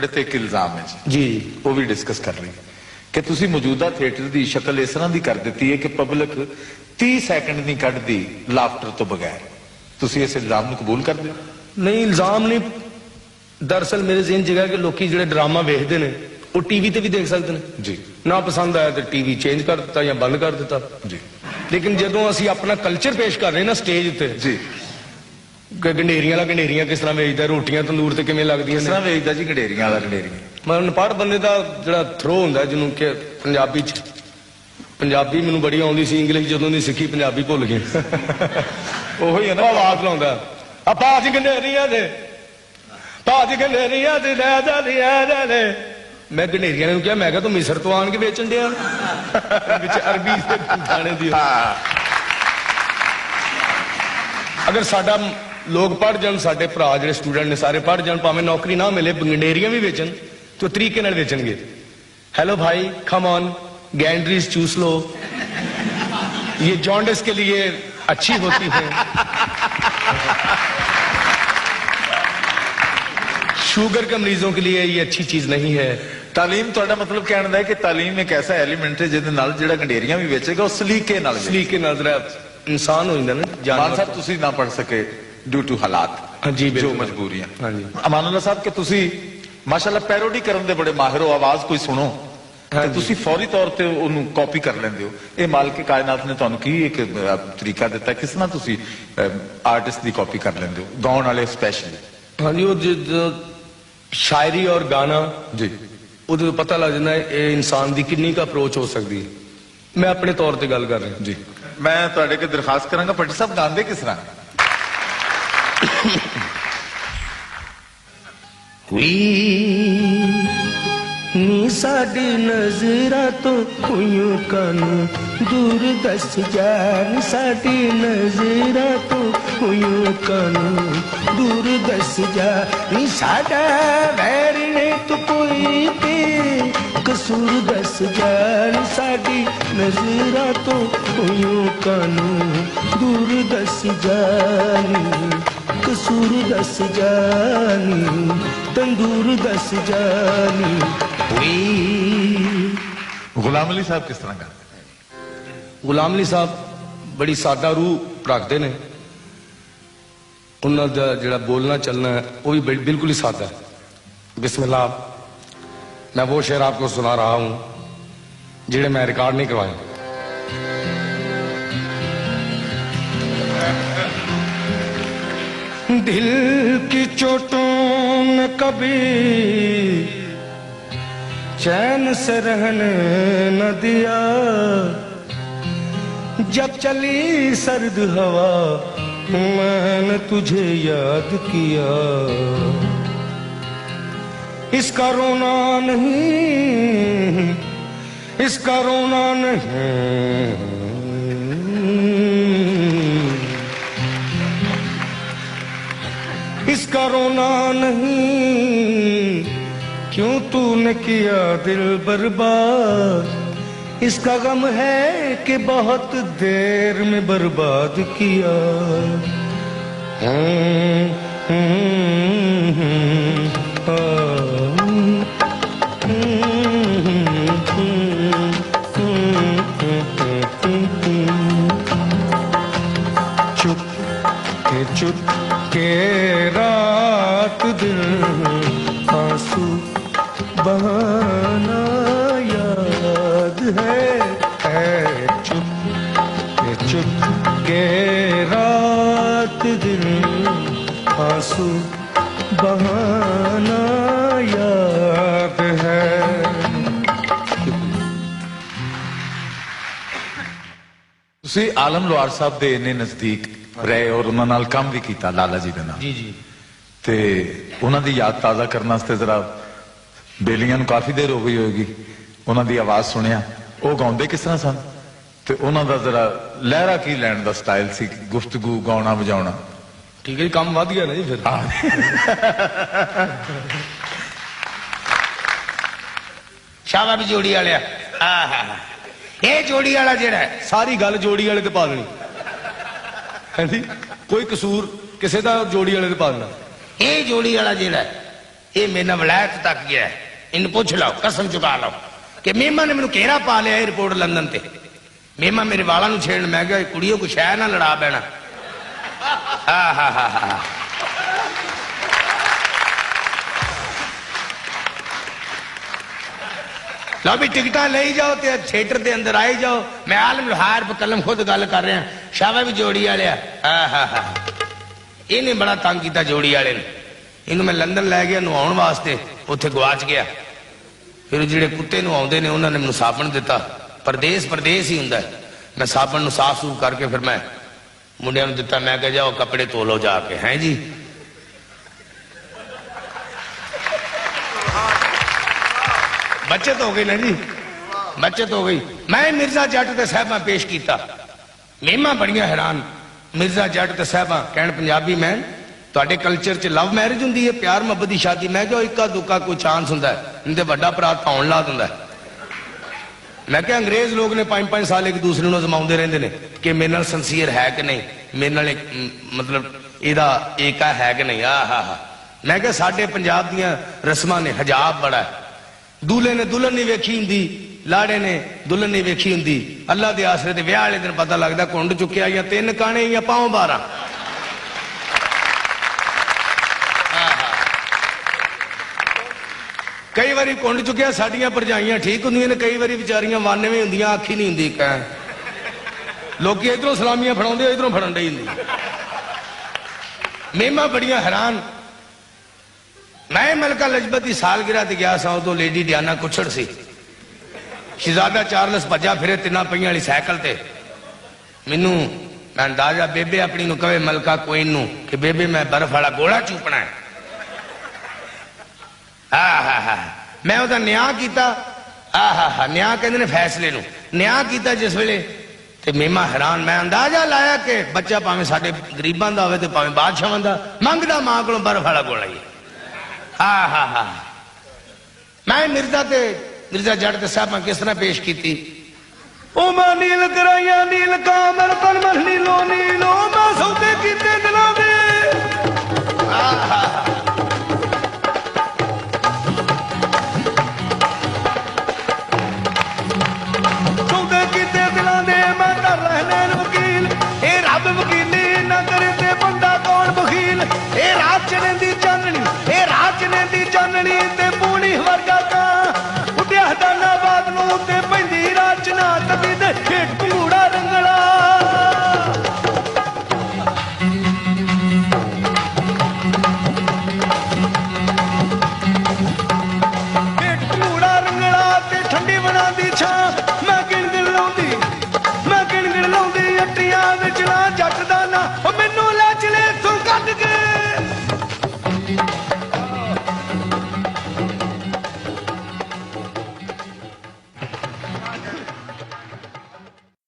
ਤੇ ਇੱਕ ਇਲਜ਼ਾਮ ਹੈ ਜੀ ਉਹ ਵੀ ਡਿਸਕਸ ਕਰ ਲਈ ਕਿ ਤੁਸੀਂ ਮੌਜੂਦਾ ਥੀਏਟਰ ਦੀ ਸ਼ਕਲ ਇਸ ਤਰ੍ਹਾਂ ਦੀ ਕਰ ਦਿੱਤੀ ਹੈ ਕਿ ਪਬਲਿਕ 30 ਸੈਕਿੰਡ ਨਹੀਂ ਕੱਢਦੀ ਲਾਫਟਰ ਤੋਂ ਬਗੈਰ। ਤੁਸੀਂ ਇਸ ਇਲਜ਼ਾਮ ਨੂੰ ਕਬੂਲ ਕਰਦੇ ਹੋ? ਨਹੀਂ, ਇਲਜ਼ਾਮ ਨਹੀਂ। ਦਰਅਸਲ ਮੇਰੇ ਜ਼ਿਹਨ ਚ ਹੈਗਾ ਕਿ ਲੋਕੀ ਜਿਹੜੇ ਡਰਾਮਾ ਵੇਖਦੇ ਨੇ ਉਹ ਟੀਵੀ ਤੇ ਵੀ ਦੇਖ ਸਕਦੇ ਨੇ ਜੀ। ਨਾ ਪਸੰਦ ਆਇਆ ਤੇ ਟੀਵੀ ਚੇਂਜ ਕਰ ਦਿੱਤਾ ਜਾਂ ਬੰਦ ਕਰ ਦਿੱਤਾ ਜੀ। ਲੇਕਿਨ ਜਦੋਂ ਅਸੀਂ ਆਪਣਾ ਕਲਚਰ ਪੇਸ਼ ਕਰ ਰਹੇ ਨਾ ਸਟੇਜ ਉੱਤੇ ਜੀ। ਗੰਡੇਰੀਆਂ ਵਾਲਾ ਗੰਡੇਰੀਆਂ ਕਿਸ ਤਰ੍ਹਾਂ ਵੇਚਦਾ, ਰੋਟੀਆਂ ਤੰਦੂਰ ਤੇ ਕਿਵੇਂ ਲੱਗਦੀਆਂ ਕਿਸ ਤਰ੍ਹਾਂ ਵੇਚਦਾ ਜੀ ਗੰਡੇਰੀਆਂ ਵਾਲਾ ਗੰਡੇਰੀਆਂ? ਮੈਂ ਅਨਪੜ੍ਹ ਬੰਦੇ ਦਾ ਜਿਹੜਾ ਥਰੋ ਹੁੰਦਾ ਜਿਹਨੂੰ ਕਿ ਪੰਜਾਬੀ ਚ, ਪੰਜਾਬੀ ਮੈਨੂੰ ਬੜੀ ਆਉਂਦੀ ਸੀ, ਇੰਗਲਿਸ਼ ਜਦੋਂ ਦੀ ਸਿੱਖੀ ਪੰਜਾਬੀ ਭੁੱਲ ਗਏ। ਉਹੀ ਹੈ ਨਾ ਆਵਾਜ਼ ਲਾਉਂਦਾ ਆ ਭਾਜ ਗੰਡੇਰੀਆਂ ਦੇ, ਭਾਜ ਗੰਡੇਰੀਆਂ ਦੇ ਲੈ ਜਾ ਲੈ। ਮੈਂ ਗੰਡੇਰੀਆਂ ਨੂੰ ਕਿਹਾ, ਮੈਂ ਕਿਹਾ ਤੂੰ ਮਿਸਰ ਤੋਂ ਆਣ ਕੇ ਵੇਚਣ ਡਿਆ ਵਿੱਚ ਅਰਬੀ ਦੇ ਗਾਣੇ ਦੀ। ਅਗਰ ਸਾਡਾ ਲੋਕ ਪੜ੍ਹ ਜਾਣ, ਸਾਡੇ ਭਰਾ ਜਿਹੜੇ ਸਟੂਡੈਂਟ ਨੇ ਸਾਰੇ ਪੜ੍ਹ ਜਾਣ, ਭਾਵੇਂ ਨੌਕਰੀ ਨਾ ਮਿਲੇ ਗੰਡੇਰੀਆਂ ਵੀ ਵੇਚਣ ਤੇ ਉਹ ਤਰੀਕੇ ਨਾਲ ਵੇਚਣਗੇ। हेलो भाई, कम ऑन, गैंड्रीज चूस लो, ये जॉन्डिस के लिए अच्छी होती है, शुगर के मरीजों के लिए ये अच्छी चीज नहीं है। ਤਾਲੀਮ ਤੁਹਾਡਾ ਮਤਲਬ ਕਹਿਣ ਦਾ ਹੈ ਕਿ ਤਾਲੀਮ ਇੱਕ ਐਸਾ ਐਲੀਮੈਂਟ ਹੈ ਜਿਹਦੇ ਨਾਲ ਜਿਹੜਾ ਗੰਡੇਰੀਆਂ ਵੀ ਵੇਚੇਗਾ ਉਹ ਸਲੀਕੇ ਨਾਲ ਜ਼ਰਾ ਇਨਸਾਨ ਹੋ ਜਾਂਦਾ ਨਾ। ਮਾਨ ਸਾਹਿਬ ਤੁਸੀਂ ਨਾ ਪੜ ਸਕੇ ਡਿਊ ਟੂ ਹਾਲਾਤ, ਹਾਂਜੀ, ਜੋ ਮਜਬੂਰੀਆਂ। ਹਾਂਜੀ ਅਮਾਨੁੱਲਾ ਸਾਹਿਬ ਕਿ ਤੁਸੀਂ ਮਾਸ਼ਾਅੱਲਾ ਪੈਰੋਡੀ ਕਰਨ ਦੇ ਬੜੇ ਮਾਹਿਰ ਹੋ, ਆਵਾਜ਼ ਕੋਈ ਸੁਣੋ ਤੇ ਤੁਸੀਂ ਫੌਰੀ ਤੌਰ ਤੇ ਉਹਨੂੰ ਕਾਪੀ ਕਰ ਲੈਂਦੇ ਹੋ। ਇਹ ਮਾਲਕ ਕਾਇਨਾਤ ਨੇ ਤੁਹਾਨੂੰ ਕੀ ਇੱਕ ਤਰੀਕਾ ਦਿੱਤਾ ਕਿਸ ਤਰ੍ਹਾਂ ਤੁਸੀਂ ਆਰਟਿਸਟ ਦੀ ਕਾਪੀ ਕਰ ਲੈਂਦੇ ਹੋ, ਗਾਉਣ ਵਾਲੇ ਸਪੈਸ਼ਲੀ? ਹਾਂਜੀ, ਉਹ ਸ਼ਾਇਰੀ ਔਰ ਗਾਣਾ ਜੀ, ਉਹਦੇ ਪਤਾ ਲੱਗ ਜਾਂਦਾ ਇਹ ਇਨਸਾਨ ਦੀ ਕਿੰਨੀ ਕੁ ਅਪਰੋਚ ਹੋ ਸਕਦੀ ਹੈ। ਮੈਂ ਆਪਣੇ ਤੌਰ ਤੇ ਗੱਲ ਕਰ ਰਿਹਾ ਜੀ। ਮੈਂ ਤੁਹਾਡੇ ਕੋਲ ਦਰਖਾਸਤ ਕਰਾਂਗਾ, ਭੱਟੀ ਸਾਹਿਬ ਗਾਉਂਦੇ ਕਿਸ ਤਰ੍ਹਾਂ? ਨੀ ਸਾਡੀ ਨਜ਼ਰਾਂ ਤੋਂ ਖੂਯੋਂ ਕਾਨੂੰ ਦੂਰ ਦੱਸ ਜਾ, ਨੀ ਸਾਡੀ ਨਜ਼ਰਾਂ ਤੋਂ ਖੂਯੋਂ ਕਾਨੂੰ ਦੂਰ ਦੱਸ ਜਾ, ਨੀ ਸਾਡਾ ਵੈਰ ਨੇ ਤੂੰ ਕੋਈ ਤੇ ਕਸੂਰ ਦੱਸ ਜਾ, ਨੀ ਸਾਡੀ ਨਜ਼ਰਾਂ ਤੋਂ ਖੂਯੋਂ ਕਾਨੂੰ ਦੂਰ ਦੱਸ ਜਾ, ਨੀ ਕਸੂਰ ਦੱਸ ਜਾਨੀ ਤੰਦੂਰ ਦੱਸ ਜਾਨੀ। ਗੁਲਾਮ ਅਲੀ ਸਾਹਿਬ ਕਿਸ ਤਰ੍ਹਾਂ ਕਰਦੇ? ਗੁਲਾਮ ਅਲੀ ਸਾਹਿਬ ਬੜੀ ਸਾਦਾ ਰੂਹ ਰੱਖਦੇ ਨੇ, ਉਹਨਾਂ ਦਾ ਜਿਹੜਾ ਬੋਲਣਾ ਚੱਲਣਾ ਹੈ ਉਹ ਵੀ ਬਿਲकुल ही सादा है। बिस्मिल्लाह, मैं वो शेर आपको सुना रहा हूं जिहड़े मैं रिकॉर्ड नहीं करवाए। दिल की चोटों ने कभी चैन से रहने न दिया, जब चली सर्द हवा मैंने तुझे याद किया, इसका रोना नहीं, इसका रोना नहीं, इसका रोना नहीं, क्यों तूने किया दिल बर्बाद, इसका गम है कि बहुत देर में बर्बाद किया। चुप के चुप के रात दिन आंसू बहाना याद है चुप के रात दिन आंसू बहाना याद है। ਤੁਸੀਂ ਆਲਮ ਲੋਹਾਰ ਸਾਹਿਬ ਦੇ ਇੰਨੇ ਨਜ਼ਦੀਕ ਰਹੇ ਔਰ ਉਹਨਾਂ ਨਾਲ ਕੰਮ ਵੀ ਕੀਤਾ, ਲਾਲਾ ਜੀ ਦੇ ਨਾਲ। ਜੀ ਜੀ। ਤੇ ਉਹਨਾਂ ਦੀ ਯਾਦ ਤਾਜ਼ਾ ਕਰਨ ਵਾਸਤੇ ਜ਼ਰਾ ਬੇਲੀਆਂ ਨੂੰ ਕਾਫੀ ਦੇਰ ਹੋ ਗਈ ਹੋਏਗੀ, ਉਹਨਾਂ ਦੀ ਆਵਾਜ਼ ਸੁਣਿਆ। ਉਹ ਗਾਉਂਦੇ ਕਿਸ ਤਰ੍ਹਾਂ ਸਨ ਤੇ ਉਹਨਾਂ ਦਾ ਜ਼ਰਾ ਲਹਿਰਾ ਕੀ ਲੈਣ ਦਾ ਸਟਾਈਲ ਸੀ, ਗੁਫ਼ਤਗੂ, ਗਾਉਣਾ ਵਜਾਉਣਾ? ਠੀਕ ਹੈ ਜੀ, ਕੰਮ ਵੱਧ ਗਿਆ ਨਾ ਜੀ ਫਿਰ। ਸ਼ਾਬਾਸ਼ ਜੋੜੀ ਵਾਲਿਆ। ਇਹ ਜੋੜੀ ਵਾਲਾ ਜਿਹੜਾ ਸਾਰੀ ਗੱਲ ਜੋੜੀ ਵਾਲੇ ਤੇ ਪਾ ਦੇਣੀ। ਹਾਂਜੀ, ਕੋਈ ਕਸੂਰ ਕਿਸੇ ਦਾ ਜੋੜੀ ਵਾਲੇ ਤੇ ਪਾ ਦੇਣਾ। ਇਹ ਜੋੜੀ ਵਾਲਾ ਜਿਹੜਾ ये मेरे वलायत तक गया है, इन पूछ लो, कसम चुका लो कि मेमा ने मैंने घेरा पा लिया एयरपोर्ट लंदन ते। मेमा मेरे वालों को छेड़न, मैं क्या कुड़ियों को शह ना लड़ा बैना। हा लो भी टिकटा ले जाओ ते थिएटर के अंदर आई जाओ। मैं आलम लोहार पर कलम खुद गल कर रहा, शाबा भी जोड़ी वाले। इन्हें बड़ा तंग किया जोड़ी वाले ने। इन्हू मैं लंदन लै गया नहाउण वास्ते, उत्थे गवाच गया। फिर जिहड़े कुत्ते नहाउंदे ने उन्होंने मैनूं साबण दिता। परदेस परदेस ही हुंदा है। मैं साबण नूं साफ सूफ करके फिर मैं मुंडियां नूं दिता। मैं कहा जाओ कपड़े धो लो जाके। हैं जी, बचत हो गई ना जी, बचत हो गई। मैं मिर्जा जट ते साहबा पेश किया। मेमा बड़ियां हैरान। मिर्जा जट ते साहबा कहण पंजाबी मैन तुहाडे कल्चर च लव मैरिज हुंदी है, प्यार मुहब्बत की शादी? मैं क्या इक्का दुक्का कोई चांस हुंदा है, नहीं ते वड्डा भरा धौण ला दिंदा है। मैं क्या अंग्रेज लोग ने 5-5 साल एक दूसरे को जमाउंदे रहंदे ने कि मेरे नाल सिंसीयर है कि नहीं, मेरे नाल मतलब इहदा एका है कि नहीं। मैं क्या साडे पंजाब दियां रस्मां ने, हजाब बड़ा है। दूल्हे ने दुल्हन नहीं वेखी हुंदी, लाड़े ने दुल्हन नहीं वेखी हुंदी। अल्लाह दे आसरे ते विआह वाले दिन पता लगदा कुंड चुक्या या 3 काने या पांव 12। कई बारी कुंड चुक्या साडियां भरजाइयां ठीक हुंदियां ने, कई बारी बेचारियां वाने में हुंदियां, आखी नहीं हुंदी। लोग इधरों सलामियां फड़ाउंदे, इधरों फड़न डई हुंदी। मेमा बड़ियां हैरान। मैं मलका लजपत की सालगिरह ते गया सा, उदों लेडी डियाना कुछड़ सी। शहजादा चार्लस भजा फिरे 3 पहियां वाली साइकिल ते। मैनू मैं अंदाजा बेबे अपनी नूं कहे मलका क्वीन नूं कि बेबे मैं बर्फ वाला गोला चूपना है। मैं उहदा न्याय किया। न्याय कहंदे ने फैसले नूं न्याय किया जिस वेले ते मेमा हैरान। मैं अंदाजा लाया कि बच्चा भावें साडे गरीबां दा होवे ते भावें बादशाहां दा, मंगदा मां कोलों बर्फ वाला गोला ही। मैं मिर्जा जट ते साहबा किस तरह पेश की। ओ मैं नील कराइया नील कामर तन मन नीलो नीलो मैं सौदे कीते दिलों दे।